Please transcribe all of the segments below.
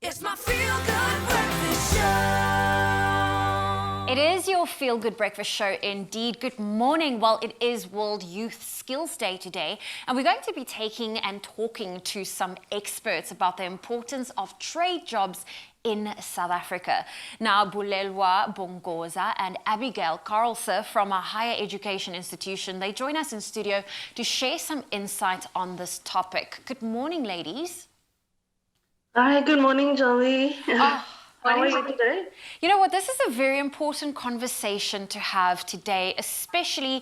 It's my feel-good breakfast show. It is your feel-good breakfast show indeed. Good morning. Well, it is World Youth Skills Day today, and we're going to be taking and talking to some experts about the importance of trade jobs in South Africa. Now, Bulelwa Bongoza and Abigail Carlse from a higher education institution, they join us in studio to share some insight on this topic. Good morning, ladies. Hi, good morning, Joey. Oh, How are you today? You know what, this is a very important conversation to have today, especially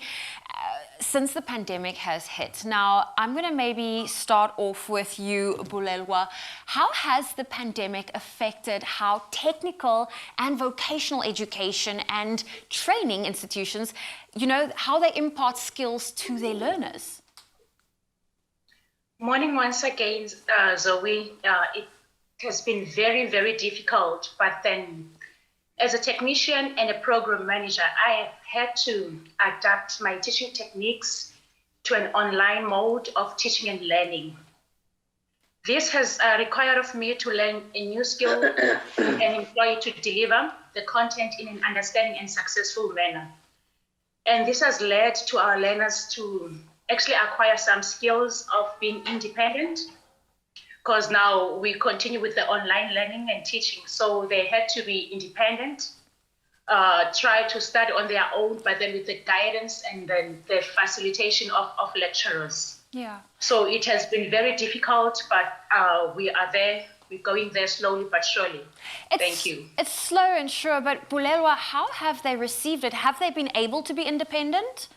since the pandemic has hit. Now, I'm going to maybe start off with you, Bulelwa. How has the pandemic affected how technical and vocational education and training institutions, how they impart skills to their learners? Morning once again, Zoe. It has been very, very difficult, but then as a technician and a program manager, I have had to adapt my teaching techniques to an online mode of teaching and learning. This has required of me to learn a new skill and employ to deliver the content in an understanding and successful manner. And this has led to our learners to actually acquire some skills of being independent, because now we continue with the online learning and teaching. So they had to be independent, try to study on their own, but then with the guidance and then the facilitation of lecturers. Yeah. So it has been very difficult, but we are there. We're going there slowly but surely. Thank you. It's slow and sure, but Bulelwa, how have they received it? Have they been able to be independent?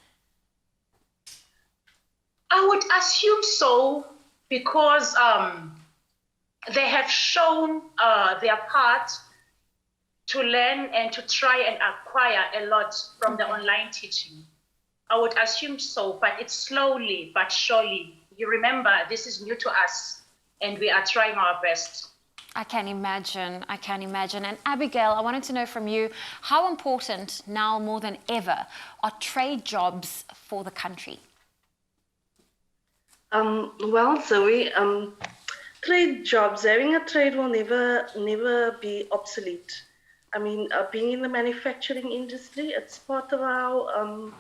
I would assume so, because they have shown their part to learn and to try and acquire a lot from the online teaching. I would assume so, but it's slowly but surely. You remember, this is new to us, and we are trying our best. I can imagine. And Abigail, I wanted to know from you, how important now more than ever are trade jobs for the country? Well, Zoe, trade jobs, having a trade will never be obsolete. I mean, being in the manufacturing industry, it's part of our,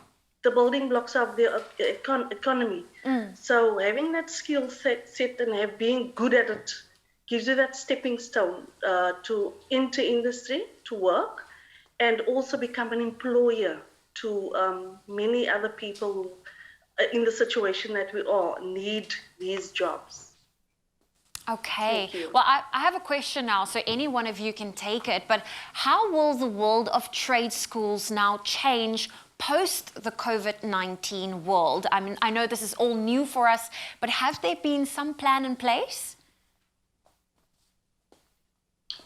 the building blocks of the economy. So having that skill set and being good at it gives you that stepping stone to enter industry, to work, and also become an employer to many other people who, in the situation that we all need these jobs. Okay, well, I have a question now, so any one of you can take it, but how will the world of trade schools now change post the COVID-19 world? I mean, I know this is all new for us, but has there been some plan in place?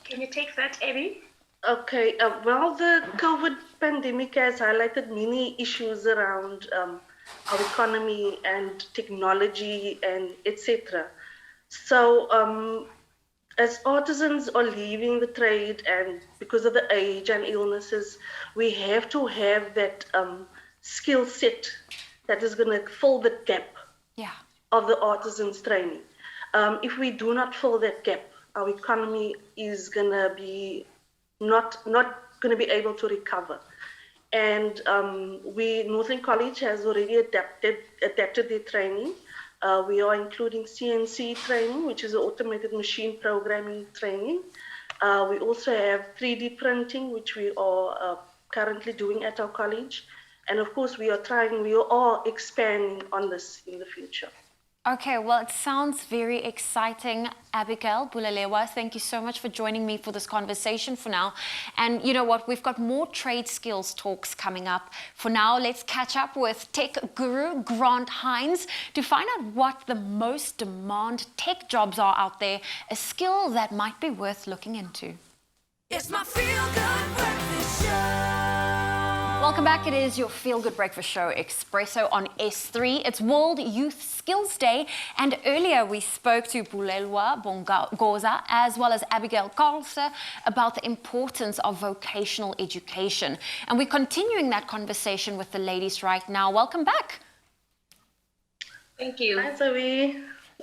Can you take that, Abby? Okay, well, the COVID pandemic has highlighted many issues around our economy and technology and etc. So as artisans are leaving the trade, and because of the age and illnesses, we have to have that skill set that is going to fill the gap of the artisans training. If we do not fill that gap, our economy is going to be not going to be able to recover. And Northern College has already adapted their training. We are including CNC training, which is an automated machine programming training. We also have 3D printing, which we are currently doing at our college. And of course, we are expanding on this in the future. Okay, well, it sounds very exciting. Abigail, Bulelwa, thank you so much for joining me for this conversation for now. And you know what? We've got more trade skills talks coming up. For now, let's catch up with tech guru Grant Hines to find out what the most demand tech jobs are out there, a skill that might be worth looking into. It's my feel-good breakfast show. Welcome back. It is your feel-good breakfast show, Expresso on S3. It's World Youth Skills Day, and earlier we spoke to Bulelwa Bongoza as well as Abigail Carlse about the importance of vocational education. And we're continuing that conversation with the ladies right now. Welcome back. Thank you. Hi, Zoe.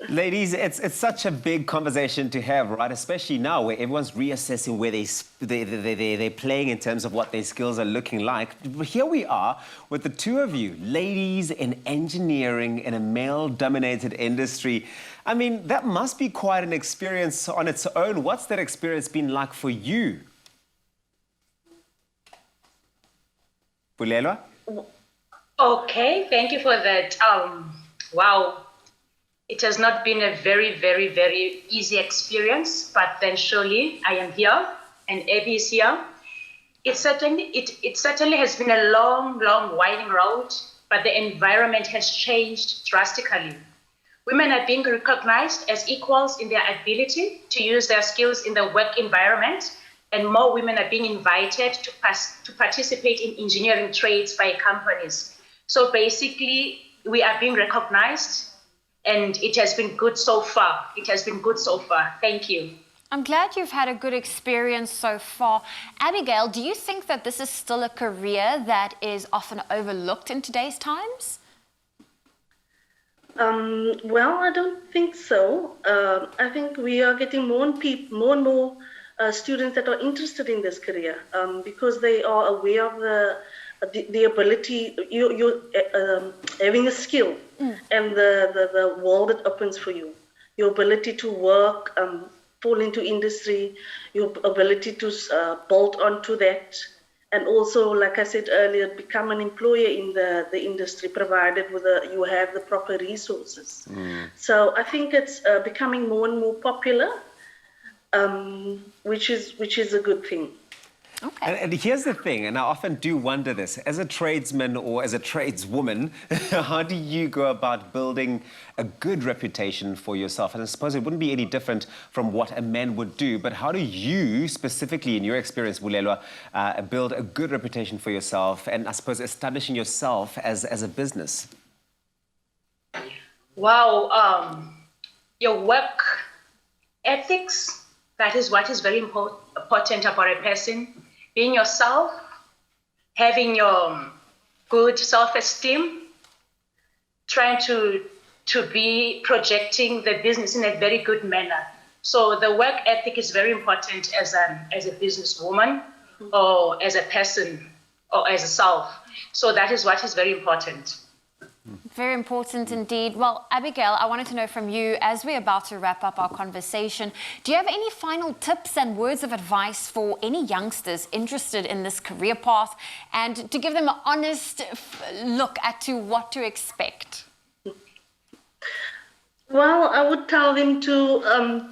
Ladies, it's such a big conversation to have, right? Especially now where everyone's reassessing where they're playing in terms of what their skills are looking like. Here we are with the two of you, ladies in engineering in a male-dominated industry. I mean, that must be quite an experience on its own. What's that experience been like for you? Bulelwa? Okay, thank you for that. Wow. It has not been a very, very, very easy experience, but then surely I am here and Abby is here. It certainly has been a long, long, winding road, but the environment has changed drastically. Women are being recognized as equals in their ability to use their skills in the work environment, and more women are being invited to participate in engineering trades by companies. So basically, we are being recognized. And it has been good so far. It has been good so far. Thank you. I'm glad you've had a good experience so far. Abigail, do you think that this is still a career that is often overlooked in today's times? Well, I don't think so. I think we are getting more and more students that are interested in this career because they are aware of the ability, you having a skill and the world it opens for you. Your ability to work, fall into industry, your ability to bolt onto that, and also, like I said earlier, become an employer in the industry, provided you have the proper resources. So I think it's becoming more and more popular, which is a good thing. Okay. And here's the thing, and I often do wonder this, as a tradesman or as a tradeswoman, how do you go about building a good reputation for yourself? And I suppose it wouldn't be any different from what a man would do, but how do you, specifically in your experience, Bulelwa, build a good reputation for yourself and I suppose establishing yourself as a business? Wow, your work ethics, that is what is very important about a person. Being yourself, having your good self-esteem, trying to be projecting the business in a very good manner. So the work ethic is very important as a businesswoman or as a person or as a self. So that is what is very important. Very important indeed. Well, Abigail, I wanted to know from you, as we're about to wrap up our conversation, do you have any final tips and words of advice for any youngsters interested in this career path and to give them an honest look at to what to expect? Well, I would tell them to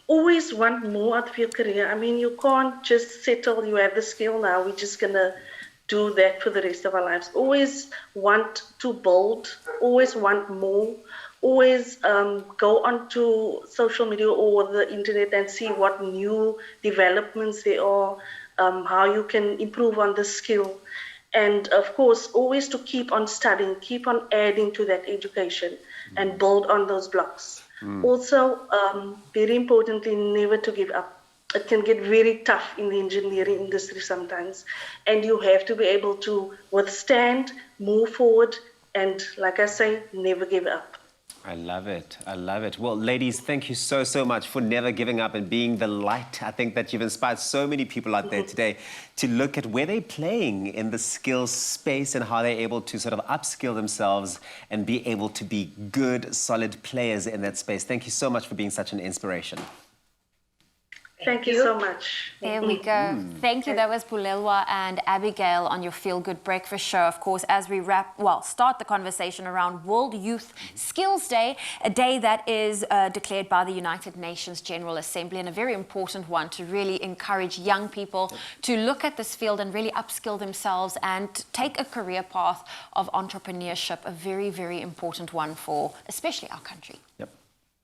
always want more out of your career. I mean, you can't just settle, you have the skill now, we're just going to do that for the rest of our lives. Always want to build, always want more, always go onto social media or the internet and see what new developments there are, how you can improve on the skill. And of course, always to keep on studying, keep on adding to that education and build on those blocks. Also, very importantly, never to give up. It can get very tough in the engineering industry sometimes, and you have to be able to withstand, move forward, and like I say, never give up. I love it. I love it. Well, ladies, thank you so, so much for never giving up and being the light. I think that you've inspired so many people out there today to look at where they're playing in the skills space and how they're able to sort of upskill themselves and be able to be good, solid players in that space. Thank you so much for being such an inspiration. Thank you so much. There we go. Thank you. That was Bulelwa and Abigail on your Feel Good Breakfast Show. Of course, as we start the conversation around World Youth Skills Day, a day that is declared by the United Nations General Assembly, and a very important one to really encourage young people to look at this field and really upskill themselves and take a career path of entrepreneurship, a very, very important one for especially our country. Yep.